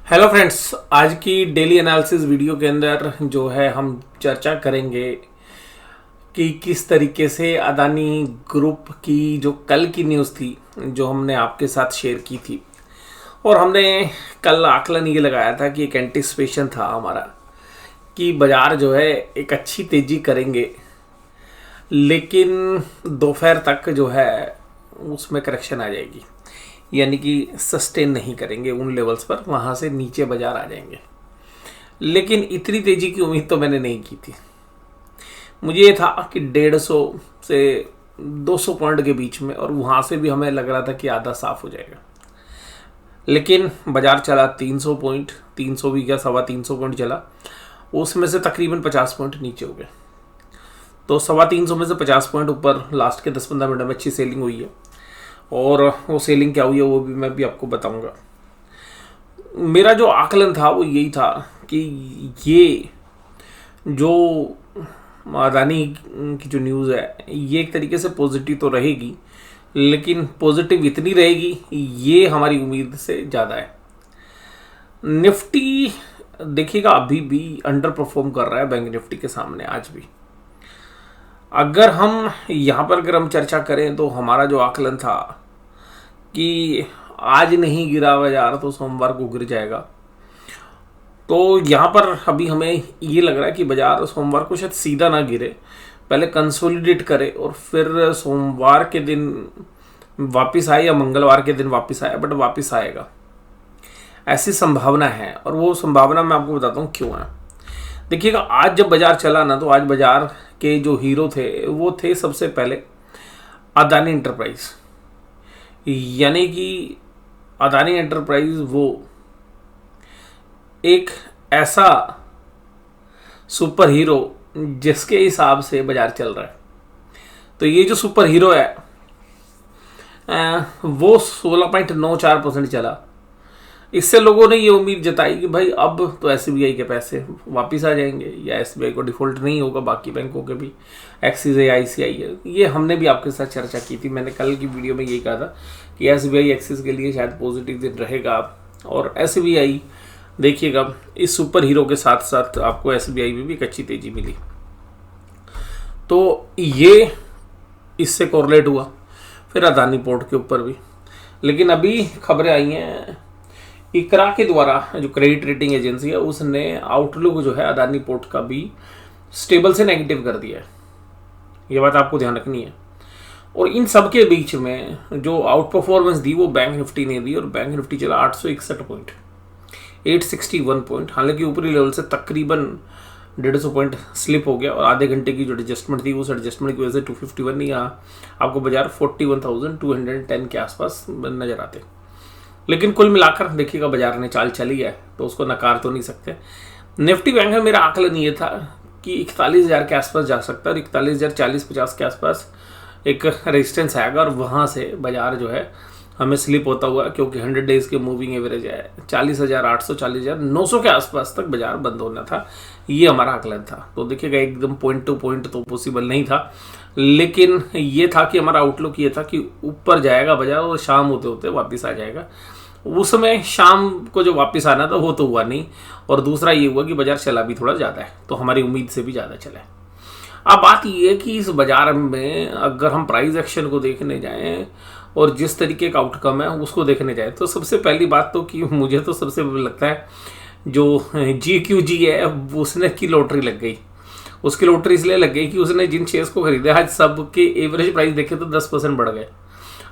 Hello friends, आज की daily analysis video के अंदर जो है हम चर्चा करेंगे कि किस तरीके से अदानी ग्रुप की जो कल की न्यूज़ थी जो हमने आपके साथ शेयर की थी। और हमने कल आकलन ये लगाया था कि एक एंटिसिपेशन था हमारा कि बाज़ार जो है एक अच्छी तेज़ी करेंगे, लेकिन दोपहर तक जो है उसमें करेक्शन आ जाएगी, यानी कि सस्टेन नहीं करेंगे उन लेवल्स पर, वहाँ से नीचे बाजार आ जाएंगे। लेकिन इतनी तेज़ी की उम्मीद तो मैंने नहीं की थी। मुझे ये था कि 150 से 200 पॉइंट के बीच में, और वहाँ से भी हमें लग रहा था कि आधा साफ हो जाएगा। लेकिन बाजार चला 300 पॉइंट, 300 भी क्या 325 पॉइंट चला, उसमें से तकरीबन 50 पॉइंट नीचे हो गए। तो 325 में से 50 पॉइंट ऊपर लास्ट के 10-15 मिनट में अच्छी सेलिंग हुई है, और वो सेलिंग क्या हुई है वो भी मैं भी आपको बताऊंगा। मेरा जो आकलन था वो यही था कि ये जो अदानी की जो न्यूज़ है ये एक तरीके से पॉजिटिव तो रहेगी, लेकिन पॉजिटिव इतनी रहेगी ये हमारी उम्मीद से ज़्यादा है। निफ्टी देखिएगा अभी भी अंडर परफॉर्म कर रहा है बैंक निफ्टी के सामने आज भी। अगर हम यहाँ पर अगर हम चर्चा करें तो हमारा जो आकलन था कि आज नहीं गिरा बाजार तो सोमवार को गिर जाएगा, तो यहाँ पर अभी हमें ये लग रहा है कि बाजार सोमवार को शायद सीधा ना गिरे, पहले कंसोलिडेट करे और फिर सोमवार के दिन वापस आए या मंगलवार के दिन वापस आए, बट वापस आएगा ऐसी संभावना है। और वो संभावना मैं आपको बताता हूँ क्यों है। देखिएगा आज जब बाजार चला ना, तो आज बाजार के जो हीरो थे वो थे सबसे पहले अदानी एंटरप्राइज, यानी कि अदानी एंटरप्राइज वो एक ऐसा सुपर हीरो जिसके हिसाब से बाजार चल रहा है। तो ये जो सुपर हीरो है वो 16.94% चला। इससे लोगों ने ये उम्मीद जताई कि भाई अब तो एसबीआई के पैसे वापस आ जाएंगे, या एसबीआई को डिफॉल्ट नहीं होगा, बाकी बैंकों के भी, एक्सिस है, आईसीआई है। ये हमने भी आपके साथ चर्चा की थी। मैंने कल की वीडियो में यही कहा था कि एसबीआई एक्सिस के लिए शायद पॉजिटिव दिन रहेगा, और एसबीआई देखिएगा इस सुपर हीरो के साथ साथ आपको एसबीआई में भी एक अच्छी तेजी मिली। तो ये इससे कोरिलेट हुआ, फिर अदानी पोर्ट के ऊपर भी। लेकिन अभी खबरें आई हैं इकरा के द्वारा, जो क्रेडिट रेटिंग एजेंसी है, उसने आउटलुक जो है अदानी पोर्ट का भी स्टेबल से नेगेटिव कर दिया है। ये बात आपको ध्यान रखनी है। और इन सब के बीच में जो आउट परफॉर्मेंस दी वो बैंक निफ्टी ने दी, और बैंक निफ्टी चला 861 पॉइंट, 861 पॉइंट। हालांकि ऊपरी लेवल से तकरीबन 150 पॉइंट स्लिप हो गया, और आधे घंटे की जो एडजस्टमेंट थी उस एडजस्टमेंट की वजह से 251 यहाँ आपको बाजार 41,210 के आसपास नजर आते। लेकिन कुल मिलाकर देखिएगा बाजार ने चाल चली है, तो उसको नकार तो नहीं सकते। निफ्टी बैंक में मेरा आकलन ये था कि 41,000 के आसपास जा सकता है, और 41,040-50 के आसपास एक रेजिस्टेंस आएगा, और वहाँ से बाजार जो है हमें स्लिप होता हुआ, क्योंकि 100 डेज के मूविंग एवरेज है 40,800 40,900 के आसपास तक बाजार बंद होना था। ये हमारा आकलन था। तो देखिएगा एकदम पॉइंट टू पॉइंट तो पॉसिबल नहीं था, लेकिन ये था कि हमारा आउटलुक ये था कि ऊपर जाएगा बाजार और शाम होते होते वापस आ जाएगा। उस समय शाम को जो वापस आना था वो तो हुआ नहीं, और दूसरा ये हुआ कि बाजार चला भी थोड़ा ज़्यादा है, तो हमारी उम्मीद से भी ज़्यादा चला है। अब बात ये है कि इस बाजार में अगर हम प्राइस एक्शन को देखने जाएं और जिस तरीके का आउटकम है उसको देखने जाएं, तो सबसे पहली बात तो कि मुझे तो सबसे लगता है जो GQG है उसने की लॉटरी लग गई। उसकी लॉटरी इसलिए लग गई कि उसने जिन शेयर्स को खरीदे आज सबके एवरेज प्राइस देखे तो 10% बढ़ गए।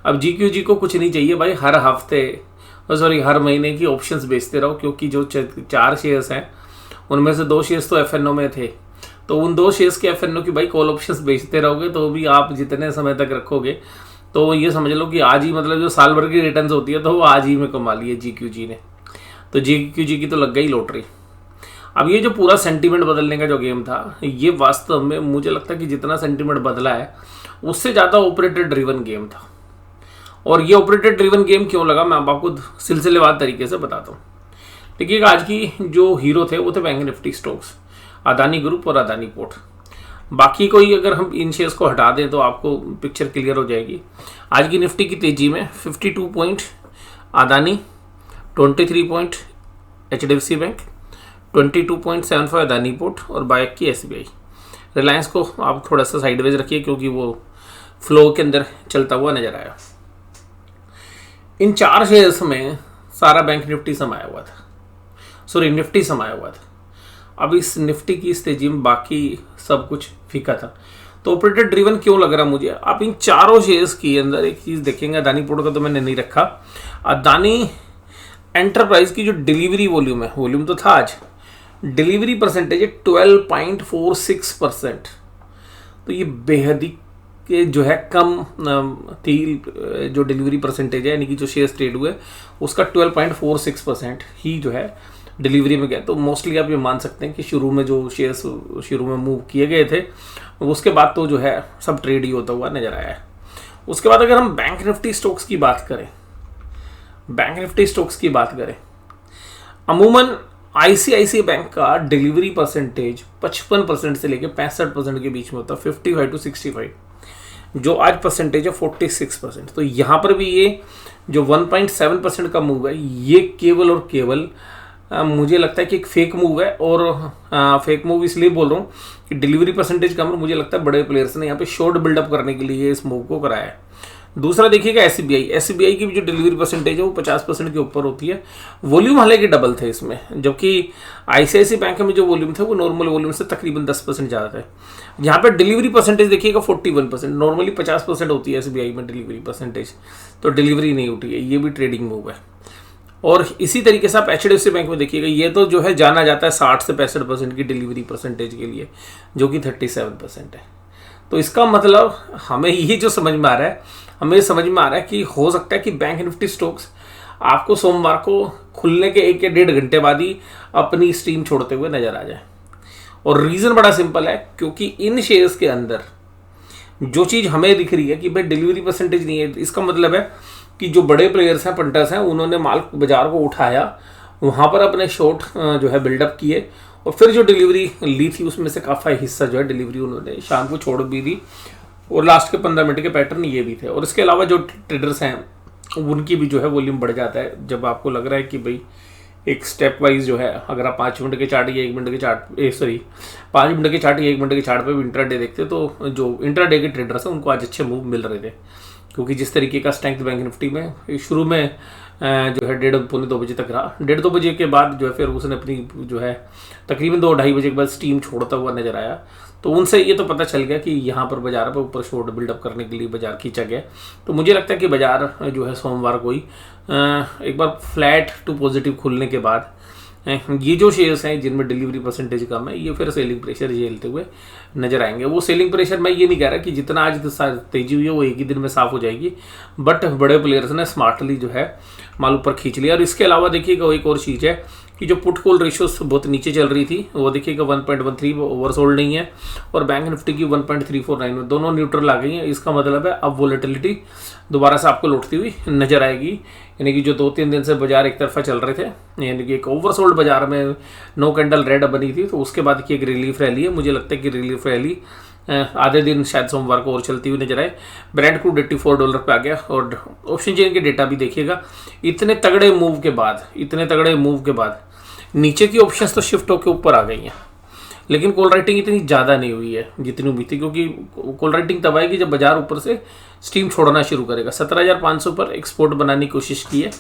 अब GQG को कुछ नहीं चाहिए भाई, हर हफ्ते हर महीने की ऑप्शंस बेचते रहो, क्योंकि जो 4 शेयर्स हैं उनमें से 2 शेयर्स तो FNO में थे, तो उन 2 शेयर्स के FNO की भाई कॉल ऑप्शंस बेचते रहोगे तो भी आप जितने समय तक रखोगे, तो ये समझ लो कि आज ही, मतलब जो साल भर की रिटर्न्स होती है तो वो आज ही में कमा ली है GQG ने। तो GQG की तो लग गई लॉटरी। अब ये जो पूरा सेंटीमेंट बदलने का जो गेम था, ये वास्तव में मुझे लगता है कि जितना सेंटीमेंट बदला है उससे ज़्यादा ऑपरेटर ड्रिवन गेम था। और ये ऑपरेटर ड्रिवन गेम क्यों लगा मैं आपको सिलसिलेवार तरीके से बताता हूँ। देखिए आज की जो हीरो थे वो थे bank Nifty stocks, Adani group और अदानी पोर्ट। बाकी कोई अगर हम इन शेयर्स को हटा दें तो आपको पिक्चर क्लियर हो जाएगी। आज की निफ्टी की तेजी में 52 point Adani, 23 point HDFC bank, 22.75 Adani port और बाय की SBI। रिलायंस को आप थोड़ा सा साइडवेज रखिए क्योंकि वो फ्लो के अंदर चलता हुआ नजर आया। इन 4 शेयर्स में सारा बैंक निफ्टी समाया हुआ था, सॉरी निफ्टी समाया हुआ था। अब इस निफ्टी की इस तेजी में बाकी सब कुछ फीका था। तो ऑपरेटर ड्रिवन क्यों लग रहा मुझे? आप इन चारों शेयर्स के अंदर एक चीज देखेंगे, अदानी पोर्ट का तो मैंने नहीं रखा, अदानी एंटरप्राइज की जो डिलीवरी वॉल्यूम है, वॉल्यूम तो था आज, डिलीवरी परसेंटेज है 12.46%। तो ये बेहद ही के जो है कम थी जो डिलीवरी परसेंटेज है, यानी कि जो शेयर्स ट्रेड हुए उसका 12.46% ही जो है डिलीवरी में गया। तो मोस्टली आप ये मान सकते हैं कि शुरू में जो शेयर्स शुरू में मूव किए गए थे उसके बाद तो जो है सब ट्रेड ही होता हुआ नजर आया है। उसके बाद अगर हम बैंक निफ्टी स्टॉक्स की बात करें, बैंक निफ्टी स्टॉक्स की बात करें, अमूमन ICICI बैंक का डिलीवरी परसेंटेज 55% से लेकर 65% के बीच में होता है, 55 to 65, जो आज परसेंटेज है 46%। तो यहाँ पर भी ये जो 1.7% का मूव है ये केवल और केवल मुझे लगता है कि एक फेक मूव है। और फेक मूव इसलिए बोल रहा हूँ कि डिलीवरी परसेंटेज कम, मुझे लगता है बड़े प्लेयर्स ने यहाँ पे शॉर्ट बिल्डअप करने के लिए इस मूव को कराया है। दूसरा देखिएगा SBI की भी जो डिलीवरी परसेंटेज है वो 50% के ऊपर होती है। वॉल्यूम हालांकि डबल थे इसमें, जबकि ICICI बैंक में जो वॉल्यूम थे वो नॉर्मल वॉल्यूम से तकरीबन 10% ज़्यादा थे। यहाँ पे डिलीवरी परसेंटेज देखिएगा 41%, नॉर्मली 50% होती है SBI में डिलीवरी परसेंटेज, तो डिलीवरी नहीं उठी है, ये भी ट्रेडिंग मूव है। और इसी तरीके से आप HDFC बैंक में देखिएगा, ये तो जो है जाना जाता है 60 से 65% की डिलीवरी परसेंटेज के लिए, जो कि 37% है। तो इसका मतलब हमें ये जो समझ में आ रहा है, हमें समझ में आ रहा है कि हो सकता है कि बैंक निफ्टी स्टॉक्स आपको सोमवार को खुलने के 1 या 1.5 घंटे बाद ही अपनी स्ट्रीम छोड़ते हुए नजर आ जाए। और रीज़न बड़ा सिंपल है, क्योंकि इन शेयर्स के अंदर जो चीज़ हमें दिख रही है कि भाई डिलीवरी परसेंटेज नहीं है, इसका मतलब है कि जो बड़े प्लेयर्स हैं, पंटर्स हैं, उन्होंने माल बाजार को उठाया, वहाँ पर अपने शॉर्ट जो है बिल्डअप किए और फिर जो डिलीवरी ली थी उसमें से काफ़ी हिस्सा जो है डिलीवरी उन्होंने शाम को छोड़ भी दी। और लास्ट के 15 मिनट के पैटर्न ये भी थे। और इसके अलावा जो ट्रेडर्स हैं उनकी भी जो है वॉल्यूम बढ़ जाता है जब आपको लग रहा है कि भाई एक स्टेप वाइज जो है, अगर आप 5 मिनट के चार्ट या 1 मिनट के चार्ट 5 मिनट के चार्ट या 1 मिनट के चार्ट पे भी इंट्राडे देखते तो जो इंट्राडे के ट्रेडर्स हैं उनको आज अच्छे मूव मिल रहे थे, क्योंकि जिस तरीके का स्ट्रेंथ बैंक निफ्टी में शुरू में जो है 1:30-2 बजे तक रहा, 1:30-2 बजे के बाद जो है फिर उसने अपनी जो है तकरीबन 2-2:30 बजे के बाद स्टीम छोड़ता हुआ नजर आया। तो उनसे ये तो पता चल गया कि यहाँ पर बाजार पर ऊपर शॉर्ट बिल्डअप करने के लिए बाजार खींचा गया। तो मुझे लगता है कि बाजार जो है सोमवार को ही एक बार फ्लैट टू पॉजिटिव खुलने के बाद ये जो शेयर्स हैं जिनमें डिलीवरी परसेंटेज कम है, ये फिर सेलिंग प्रेशर झेलते हुए नजर आएंगे। वो सेलिंग प्रेशर मैं ये नहीं कह रहा कि जितना आज तेजी हुई है वो एक ही दिन में साफ हो जाएगी, बट बड़े प्लेयर्स ने स्मार्टली जो है माल ऊपर खींच लिया। और इसके अलावा देखिएगा एक और चीज़ है कि जो पुट कॉल रेशियोस बहुत नीचे चल रही थी, वो देखिएगा 1.13 ओवरसोल्ड नहीं है, और बैंक निफ्टी की 1.349 में दोनों न्यूट्रल आ गई हैं। इसका मतलब है अब वोलेटिलिटी दोबारा से आपको लौटती हुई नजर आएगी, यानी कि जो 2-3 दिन से बाजार एक तरफा चल रहे थे, यानी कि एक ओवरसोल्ड बाजार में नो कैंडल रेड बनी थी, तो उसके बाद की एक रिलीफ रैली है। मुझे लगता है कि रिलीफ रैली आधे दिन शायद सोमवार को और चलती हुई नजर आए। ब्रेंट क्रूड $84 पे आ गया। और ऑप्शन चेन के डेटा भी देखिएगा, इतने तगड़े मूव के बाद नीचे की ऑप्शंस तो शिफ्ट होकर ऊपर आ गई हैं, लेकिन कॉल राइटिंग इतनी ज़्यादा नहीं हुई है जितनी उम्मीद थी, क्योंकि कॉल राइटिंग तब आएगी जब बाजार ऊपर से स्टीम छोड़ना शुरू करेगा। 17,500 पर एक्सपोर्ट बनाने की कोशिश की है,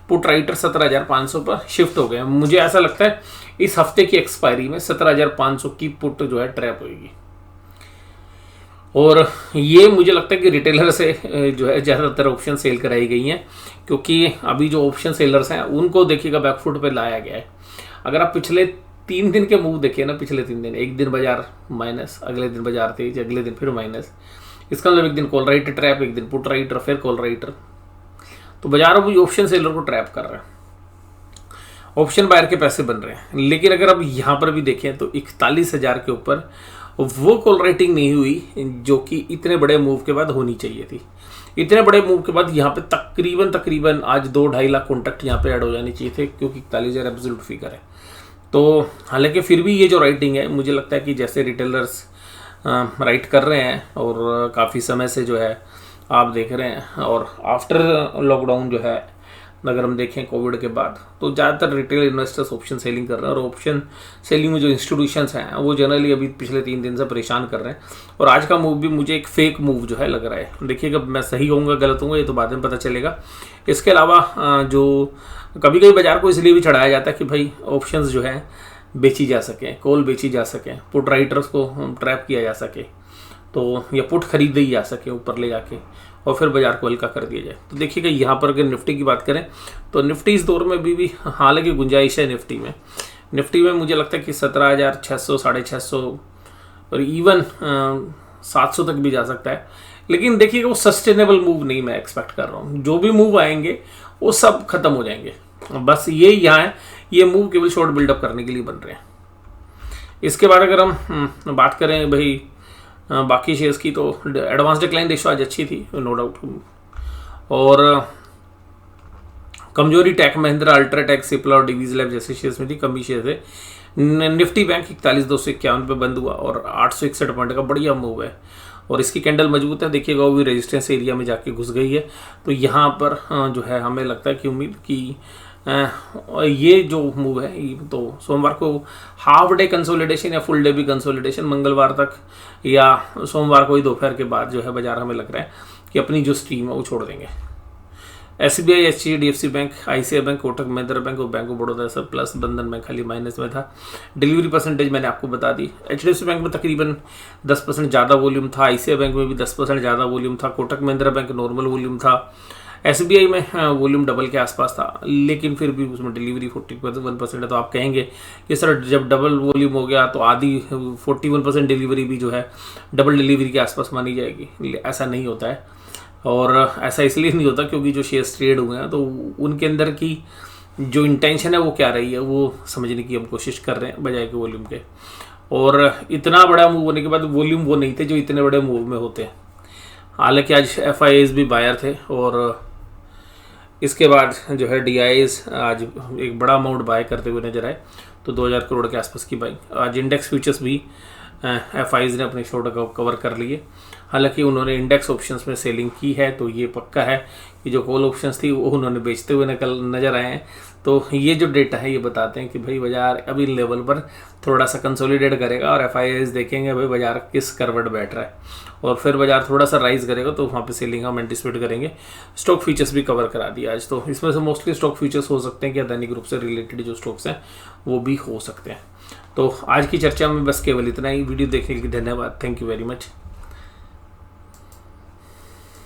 पुट राइटर 17,500 पर शिफ्ट हो गए। मुझे ऐसा लगता है इस हफ्ते की एक्सपायरी में 17,500 की पुट जो है ट्रैप होगी, और ये मुझे लगता है कि रिटेलर से जो है ज़्यादातर ऑप्शन सेल कराई गई हैं, क्योंकि अभी जो ऑप्शन सेलर्स हैं उनको देखिएगा बैकफुट पे लाया गया है। अगर आप पिछले 3 दिन के मूव देखिए ना, पिछले 3 दिन, एक दिन बाजार माइनस, अगले दिन बाजार तेज, अगले दिन फिर माइनस, इसका मतलब एक दिन कॉल राइटर ट्रैप, एक दिन पुट राइटर, फिर कॉल राइटर। तो बाजार अभी ऑप्शन सेलर को ट्रैप कर रहा है, ऑप्शन बायर के पैसे बन रहे हैं। लेकिन अगर अब यहाँ पर भी देखें तो 41,000 के ऊपर वो कॉल राइटिंग नहीं हुई जो कि इतने बड़े मूव के बाद होनी चाहिए थी। इतने बड़े मूव के बाद यहाँ पे तकरीबन आज 2-2.5 लाख कॉन्टैक्ट यहाँ पे ऐड हो जाने चाहिए थे, क्योंकि 41,000 एब्सोल्यूट फिगर है। तो हालांकि फिर भी ये जो राइटिंग है, मुझे लगता है कि जैसे रिटेलर्स राइट कर रहे हैं और काफ़ी समय से जो है आप देख रहे हैं, और आफ्टर लॉकडाउन जो है अगर हम देखें कोविड के बाद, तो ज़्यादातर रिटेल इन्वेस्टर्स ऑप्शन सेलिंग कर रहे हैं, और ऑप्शन सेलिंग में जो इंस्टीट्यूशंस हैं वो जनरली अभी पिछले 3 दिन से परेशान कर रहे हैं। और आज का मूव भी मुझे एक फेक मूव जो है लग रहा है। देखिएगा, मैं सही होऊंगा गलत होऊंगा ये तो बाद में पता चलेगा। इसके अलावा जो कभी कभी बाजार को इसलिए भी चढ़ाया जाता है कि भाई ऑप्शंस जो है बेची जा सकें, कॉल बेची जा सकें, पुट राइटर्स को ट्रैप किया जा सके, तो या पुट खरीद दी जा सके ऊपर ले जाके, और फिर बाजार को हल्का कर दिया जाए। तो देखिएगा यहाँ पर अगर निफ्टी की बात करें तो निफ्टी इस दौर में भी हालांकि गुंजाइश है निफ्टी में मुझे लगता है कि 17,600 650 और इवन 700 तक भी जा सकता है। लेकिन देखिएगा वो सस्टेनेबल मूव नहीं मैं एक्सपेक्ट कर रहा हूँ। जो भी मूव आएंगे वो सब खत्म हो जाएंगे। बस ये यहाँ है, ये मूव केवल शॉर्ट बिल्डअप करने के लिए बन रहे हैं। इसके बाद अगर हम बात करें भाई बाकी शेयर्स की, तो एडवांस डिक्लाइन रेशो आज अच्छी थी नो डाउट, और कमजोरी टेक महिंद्रा, अल्ट्राटेक, सिप्ला और डिवीज लैब जैसे शेयर्स में थी, कमी शेयर थे। निफ्टी बैंक 41,251 पे बंद हुआ और 861 पॉइंट का बढ़िया मूव है, और इसकी कैंडल मजबूत है। देखिएगा वो भी रेजिस्टेंस एरिया में जाके घुस गई है। तो यहाँ पर जो है हमें लगता है कि उम्मीद की ये जो मूव है तो सोमवार को हाफ डे कंसोलिडेशन या फुल डे भी कंसोलिडेशन, मंगलवार तक या सोमवार को ही दोपहर के बाद जो है बाजार हमें लग रहा है कि अपनी जो स्ट्रीम है वो छोड़ देंगे। SBI, HDFC bank, ICICI bank, Kotak Mahindra bank और बैंक ऑफ बड़ौदा सब प्लस, बंधन बैंक खाली माइनस में था। डिलीवरी परसेंटेज मैंने आपको बता दी। HDFC बैंक में तकरीबन 10% ज़्यादा वॉल्यूम था, ICICI बैंक में भी 10% ज़्यादा वॉल्यूम था, Kotak Mahindra bank normal volume था, SBI में वॉल्यूम डबल के आसपास था, लेकिन फिर भी उसमें डिलीवरी 41% है। तो आप कहेंगे कि सर जब डबल वॉल्यूम हो गया तो आधी 41% डिलीवरी भी जो है डबल डिलीवरी के आसपास मानी जाएगी। ऐसा नहीं होता है, और ऐसा इसलिए नहीं होता क्योंकि जो शेयर्स ट्रेड हुए हैं तो उनके अंदर की जो इंटेंशन है वो क्या रही है वो समझने की हम कोशिश कर रहे हैं बजाय के वॉल्यूम के। और इतना बड़ा मूव होने के बाद वॉल्यूम वो नहीं थे जो इतने बड़े मूव में होते हैं। हालांकि आज FIIs भी बायर थे, और इसके बाद जो है DIIs आज एक बड़ा अमाउंट बाय करते हुए नजर आए, तो 2000 करोड़ के आसपास की बाइंग। आज इंडेक्स फ्यूचर्स भी FIIs ने अपने शॉर्ट कवर कर लिए। हालांकि उन्होंने इंडेक्स ऑप्शंस में सेलिंग की है, तो ये पक्का है कि जो कॉल ऑप्शंस थी वो उन्होंने बेचते हुए नजर आए हैं। तो ये जो डेटा है ये बताते हैं कि भाई बाजार अभी लेवल पर थोड़ा सा कंसोलिडेट करेगा, और FIIs देखेंगे भाई बाजार किस करवट बैठ रहा है, और फिर बाजार थोड़ा सा राइज करेगा तो वहाँ पे सेलिंग हम एंटिसिपेट करेंगे। स्टॉक फ्यूचर्स भी कवर करा दिया आज, तो इसमें से मोस्टली स्टॉक फ्यूचर्स हो सकते हैं कि अदानी ग्रुप से रिलेटेड जो स्टॉक्स हैं वो भी हो सकते हैं। तो आज की चर्चा में बस केवल इतना ही। वीडियो देखने के लिए धन्यवाद। Thank you very much.